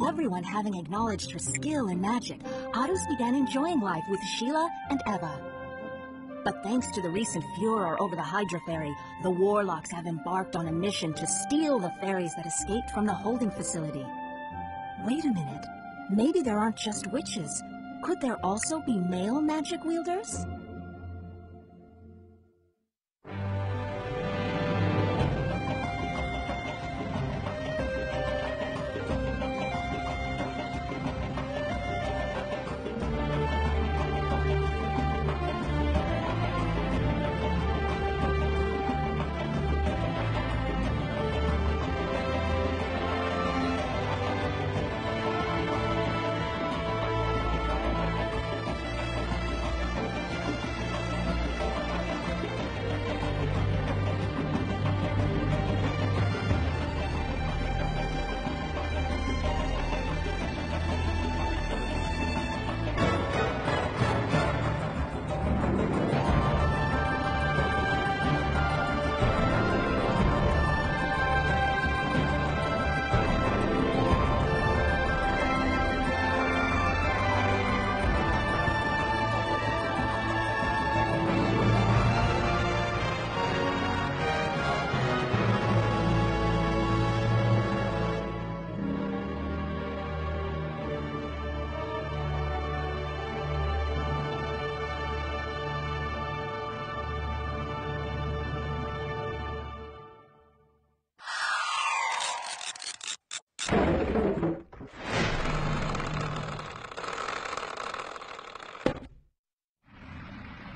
everyone having acknowledged her skill in magic, Arus began enjoying life with Sheila and Eva. But thanks to the recent furor over the Hydra Ferry, the Warlocks have embarked on a mission to steal the fairies that escaped from the holding facility. Wait a minute. Maybe there aren't just witches. Could there also be male magic wielders?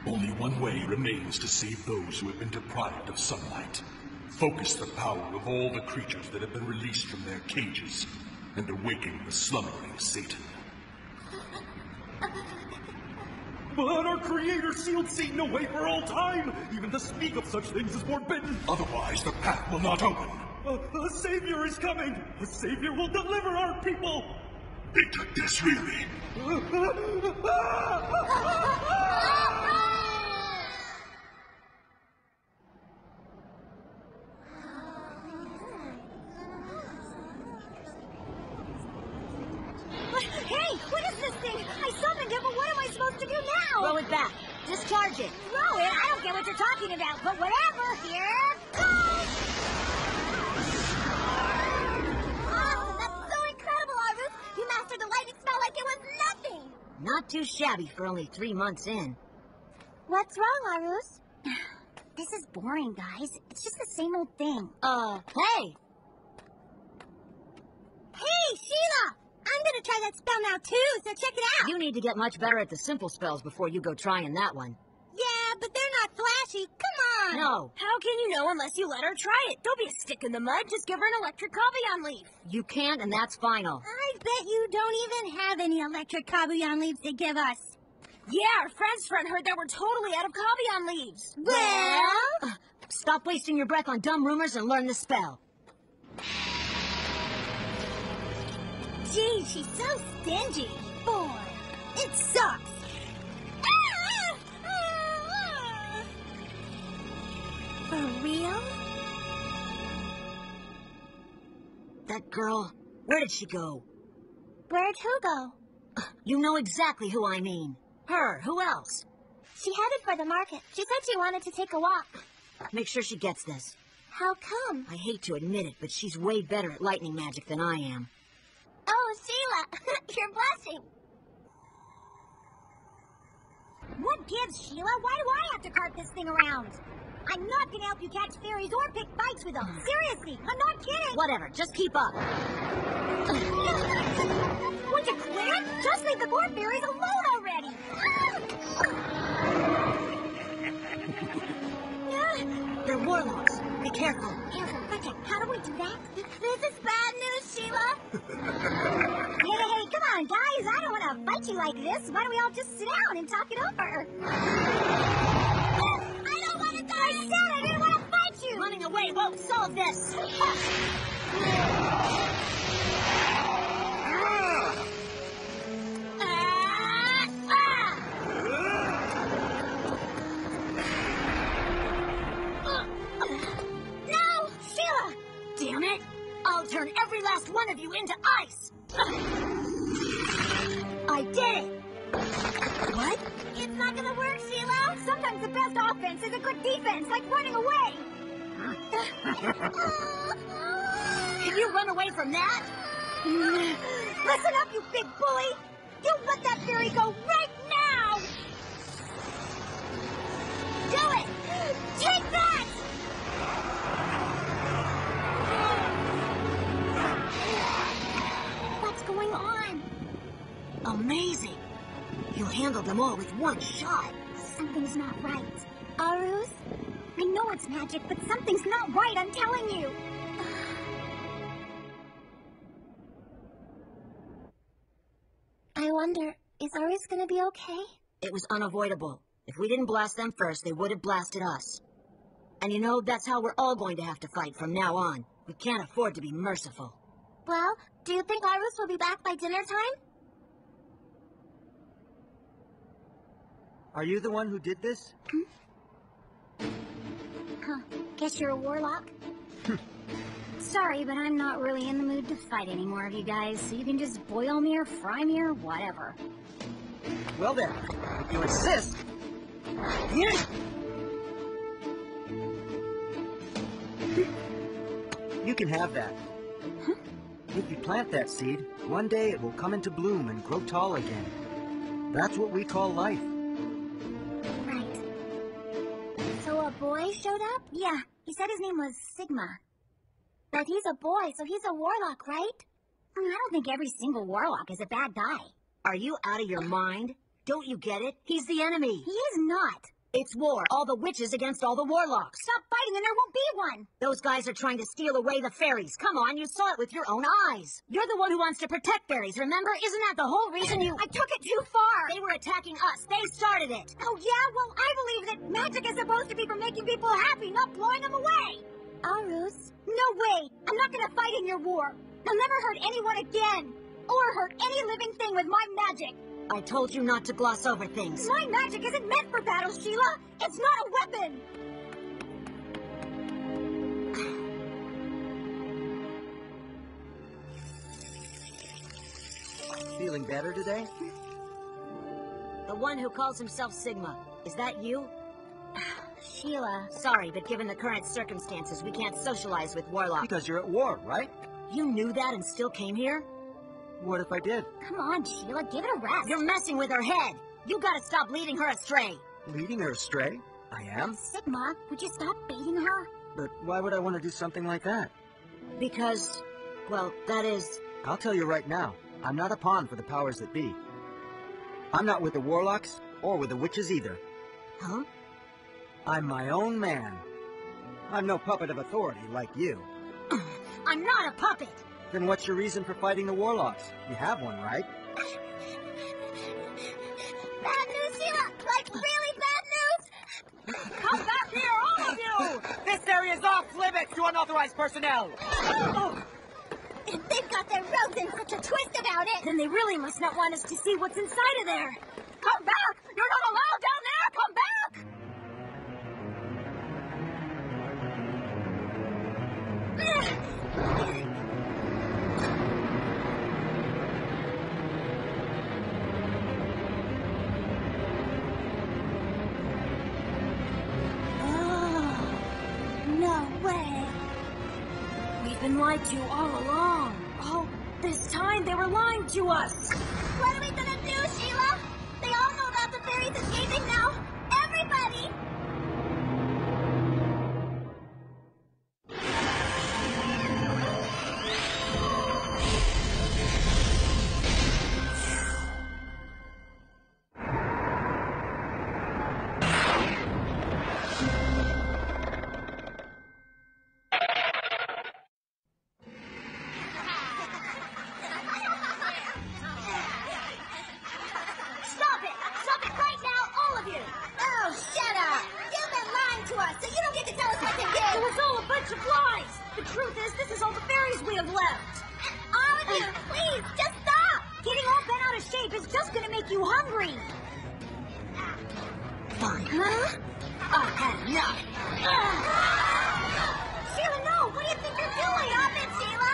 Only one way remains to save those who have been deprived of sunlight. Focus the power of all the creatures that have been released from their cages, and awaken the slumbering Satan. But our Creator sealed Satan away for all time! Even to speak of such things is forbidden! Otherwise, the path will not open. A Savior is coming! A Savior will deliver our people! They took this, really? Hey, what is this thing? I summoned it, but what am I supposed to do now? Throw it back. Discharge it. Throw it? I don't get what you're talking about, but whatever. Here goes! Oh, that's so incredible, Arus! You mastered the lightning spell like it was nothing! Not too shabby for only 3 months in. What's wrong, Arus? This is boring, guys. It's just the same old thing. Hey! Hey, Sheila! I'm gonna try that spell now, too, so check it out! You need to get much better at the simple spells before you go trying that one. Yeah, but they're not flashy. Come on! No. How can you know unless you let her try it? Don't be a stick in the mud. Just give her an electric Cobion leaf. You can't, and that's final. I bet you don't even have any electric Cobion leaves to give us. Yeah, our friend's friend heard that we're totally out of Cobion leaves. Well? Stop wasting your breath on dumb rumors and learn the spell. Gee, she's so stingy. Boy, it sucks. For real? That girl, where did she go? Where'd who go? You know exactly who I mean. Her, who else? She headed for the market. She said she wanted to take a walk. Make sure she gets this. How come? I hate to admit it, but she's way better at lightning magic than I am. Oh, Sheila, you're blushing. What gives, Sheila? Why do I have to cart this thing around? I'm not going to help you catch fairies or pick fights with them. Seriously, I'm not kidding. Whatever, just keep up. Would you quit? Just leave the poor fairies alone already. They're warlocks. Be careful. Careful. Okay, how do we do that? This is bad news, Sheila. Hey, come on, guys. I don't want to fight you like this. Why don't we all just sit down and talk it over? I don't want to die. I said I didn't want to fight you. Running away won't solve this. No, Sheila. Damn it. I'll turn every last one of you into ice! I did it! What? It's not gonna work, Sheila. Sometimes the best offense is a good defense, like running away. Can you run away from that? Listen up, you big bully. You let that fairy go right now. Do it. Take that. What's going on? Amazing! You handled them all with one shot. Something's not right. Arus? I know it's magic, but something's not right, I'm telling you. I wonder, is Arus gonna be okay? It was unavoidable. If we didn't blast them first, they would have blasted us. And you know, that's how we're all going to have to fight from now on. We can't afford to be merciful. Well, do you think Arus will be back by dinner time? Are you the one who did this? Huh. Guess you're a warlock. Sorry, but I'm not really in the mood to fight anymore of you guys, so you can just boil me or fry me or whatever. Well then, if you insist. You can have that. If you plant that seed, one day it will come into bloom and grow tall again. That's what we call life. Right. So a boy showed up? Yeah, he said his name was Sigma. But he's a boy, so he's a warlock, right? I don't think every single warlock is a bad guy. Are you out of your mind? Don't you get it? He's the enemy. He is not. It's war. All the witches against all the warlocks. Stop fighting and there won't be one. Those guys are trying to steal away the fairies. Come on, you saw it with your own eyes. You're the one who wants to protect fairies, remember? Isn't that the whole reason you... I took it too far. They were attacking us. They started it. Oh, yeah? Well, I believe that magic is supposed to be for making people happy, not blowing them away. Arus? No way. I'm not going to fight in your war. I'll never hurt anyone again. Or hurt any living thing with my magic. I told you not to gloss over things. My magic isn't meant for battle, Sheila. It's not a weapon. Feeling better today? The one who calls himself Sigma. Is that you? Sheila. Sorry, but given the current circumstances, we can't socialize with warlocks. Because you're at war, right? You knew that and still came here? What if I did? Come on, Sheila, give it a rest. You're messing with her head. You gotta stop leading her astray. Leading her astray? I am? Sigma, would you stop beating her? But why would I want to do something like that? Because, well, that is... I'll tell you right now, I'm not a pawn for the powers that be. I'm not with the warlocks, or with the witches either. Huh? I'm my own man. I'm no puppet of authority like you. I'm not a puppet! Then what's your reason for fighting the warlocks? You have one, right? Bad news, Sheila! Like, really bad news? Come back here, all of you! This area is off limits to unauthorized personnel! If they've got their robes in such a twist about it, Then they really must not want us to see what's inside of there. Come back! You're not allowed down there! Come back! no way. We've been lied to all along. Oh, this time they were lying to us. What are we gonna do, Sheila? They all know about the fairies escaping now. Everybody! Stop it! Stop it right now, all of you! Oh, shut up! You've been lying to us, so you don't get to tell us what to It do! was all a bunch of lies! The truth is, this is all the fairies we have left! All of you, please, just stop! Getting all bent out of shape is just gonna make you hungry! Fine. Huh? I've had enough! Sheila, no! What do you think you're doing? Stop it, Sheila!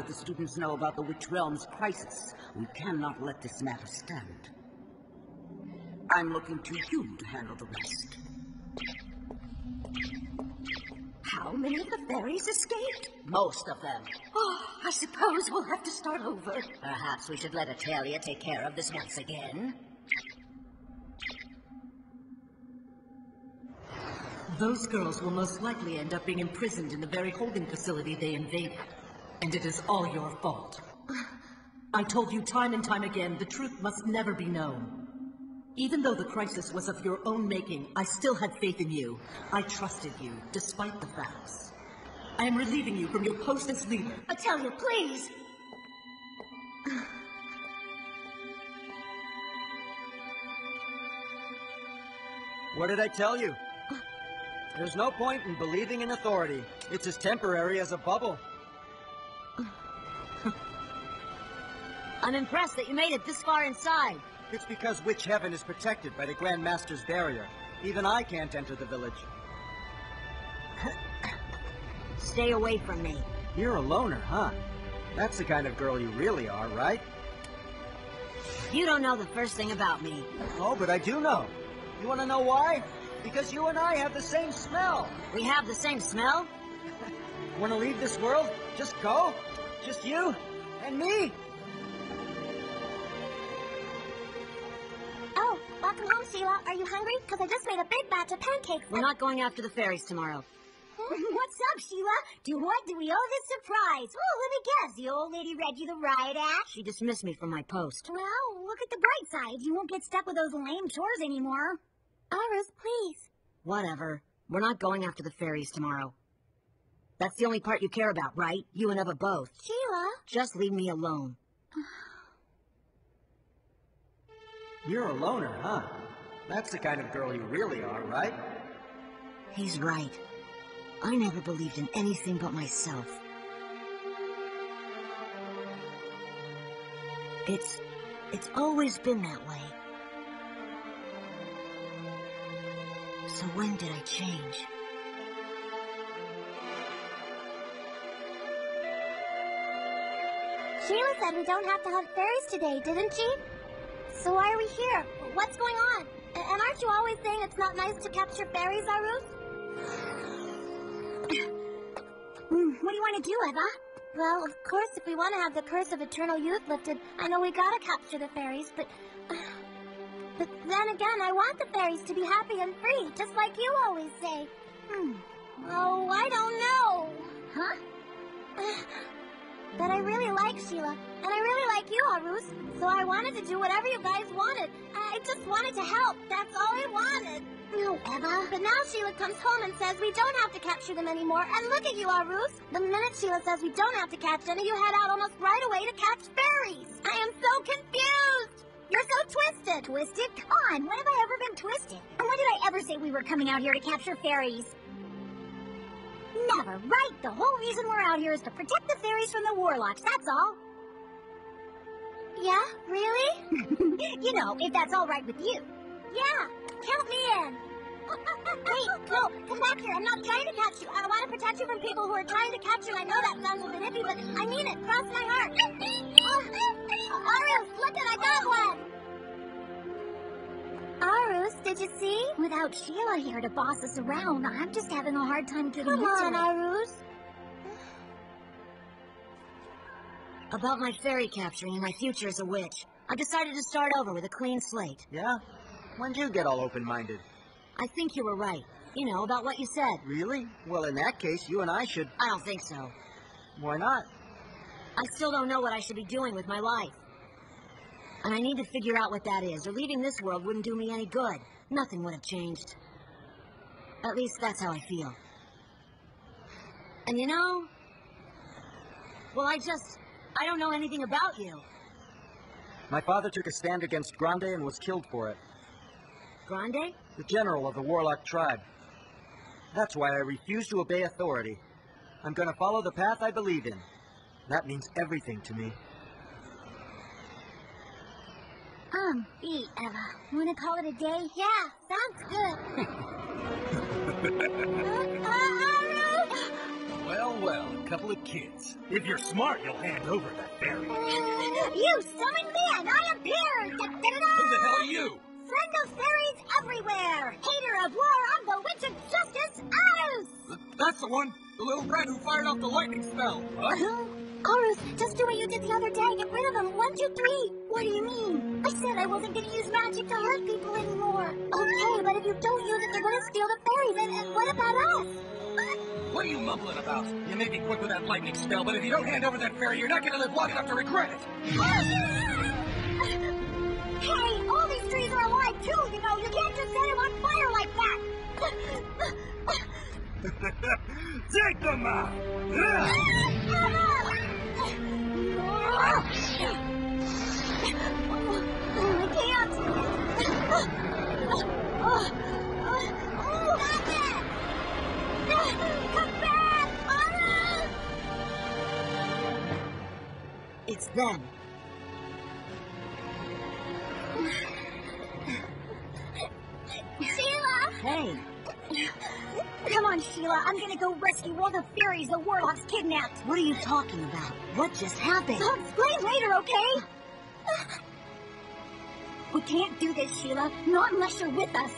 that the students know about the Witch Realm's crisis. We cannot let this matter stand. I'm looking to you to handle the rest. How many of the fairies escaped? Most of them. Oh, I suppose we'll have to start over. Perhaps we should let Atalia take care of this once again. Those girls will most likely end up being imprisoned in the very holding facility they invaded. And it is all your fault. I told you time and time again, the truth must never be known. Even though the crisis was of your own making, I still had faith in you. I trusted you, despite the facts. I am relieving you from your post as leader. Atalia, please! What did I tell you? There's no point in believing in authority. It's as temporary as a bubble. I'm impressed that you made it this far inside. It's because Witch Heaven is protected by the Grand Master's barrier. Even I can't enter the village. Stay away from me. You're a loner, huh? That's the kind of girl you really are, right? You don't know the first thing about me. Oh, but I do know. You want to know why? Because you and I have the same smell. We have the same smell? Want to leave this world? Just go? Just you and me? Oh, welcome home, Sheila. Are you hungry? Because I just made a big batch of pancakes. We're not going after the fairies tomorrow. What's up, Sheila? To what do we owe this surprise? Oh, let me guess. The old lady read you the riot act? She dismissed me from my post. Well, look at the bright side. You won't get stuck with those lame chores anymore. Iris, please. Whatever. We're not going after the fairies tomorrow. That's the only part you care about, right? You and Eva both. Sheila? Just leave me alone. You're a loner, huh? That's the kind of girl you really are, right? He's right. I never believed in anything but myself. It's always been that way. So when did I change? Sheila said we don't have to hunt fairies today, didn't she? So why are we here? What's going on? And aren't you always saying it's not nice to capture fairies, Arus? What do you want to do, Eva? Well, of course, if we want to have the curse of eternal youth lifted, I know we gotta capture the fairies, but then again, I want the fairies to be happy and free, just like you always say. Oh, I don't know. Huh? But I really like Sheila, and I really like you, Arus, so I wanted to do whatever you guys wanted. I just wanted to help, that's all I wanted. No, Eva. But now Sheila comes home and says we don't have to capture them anymore, and look at you, Arus. The minute Sheila says we don't have to catch any, you head out almost right away to catch fairies. I am so confused. You're so twisted. Twisted? Come on, when have I ever been twisted? And when did I ever say we were coming out here to capture fairies? Never, right? The whole reason we're out here is to protect the fairies from the warlocks, that's all. Yeah? Really? You know, if that's all right with you. Yeah, count me in. Wait, no, come back here. I'm not trying to catch you. I want to protect you from people who are trying to catch you. I know that sounds a bit iffy, but I mean it. Cross my heart. Arus, look it, I got one. Arus, did you see? Without Sheila here to boss us around, I'm just having a hard time getting into it. Come on, Arus. About my fairy capturing and my future as a witch, I decided to start over with a clean slate. Yeah? When'd you get all open-minded? I think you were right. You know, about what you said. Really? Well, in that case, you and I should... I don't think so. Why not? I still don't know what I should be doing with my life. And I need to figure out what that is, or leaving this world wouldn't do me any good. Nothing would have changed. At least that's how I feel. And you know... Well, I don't know anything about you. My father took a stand against Grande and was killed for it. Grande? The general of the Warlock tribe. That's why I refuse to obey authority. I'm going to follow the path I believe in. That means everything to me. Eat, Eva. Want to call it a day? Yeah, sounds good. Well, well. couple of kids. If you're smart, you'll hand over that fairy. You summoned me and I appeared! Da-da-da-da! Who the hell are you? Friend of fairies everywhere! Hater of war, I'm the witch of justice, Arus! That's the one. The little rat who fired off the lightning spell. What? Arus, just do what you did the other day. Get rid of them. 1, 2, 3. What do you mean? I said I wasn't going to use magic to hurt people anymore. Okay, but if you don't use it, they're going to steal the fairies. And what about us? What are you mumbling about? You may be quick with that lightning spell, but if you don't hand over that fairy, you're not going to live long enough to regret it. Hey, all these trees are alive too, you know. You can't just set them on fire like that. Take them out! I can't. Come back! It's them. Sheila! Hey, Come on, Sheila. I'm gonna go rescue all the fairies the warlocks kidnapped. what are you talking about? What just happened? I'll explain later, okay? We can't do this, Sheila. Not unless you're with us.